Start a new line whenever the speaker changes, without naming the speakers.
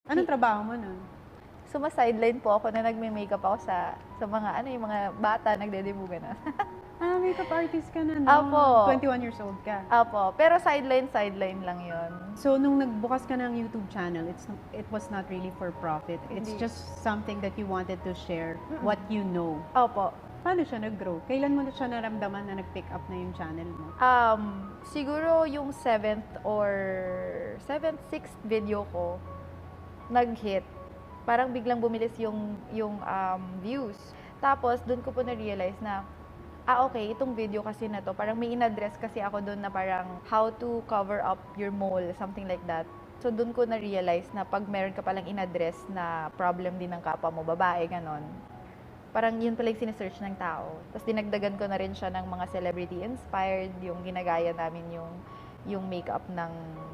Anong trabaho mo nun?
Suma-sideline po ako na nagme-makeup ako sa mga yung mga bata nagde-debut gano'n.
Makeup artist ka na, no?
Opo.
21 years old ka.
Opo, pero sideline lang 'yon.
So, nung nagbukas ka ng YouTube channel, it was not really for profit. It's
Hindi.
just something that you wanted to share what you know.
Opo.
Paano siya nag-grow? Kailan mo na siya naramdaman na nag-pick up na yung channel mo?
Siguro yung 6th video ko, nag-hit. Parang biglang bumilis yung views. Tapos, dun ko po na-realize na, okay, itong video kasi na to, parang may in-address kasi ako dun na parang how to cover up your mole, something like that. So, dun ko na-realize na pag meron ka palang in-address na problem din ng kapwa mo, babae, ganon, parang yun pala yung sinesearch ng tao. Tapos dinagdagan ko na rin siya ng mga celebrity-inspired, yung ginagaya namin yung makeup ng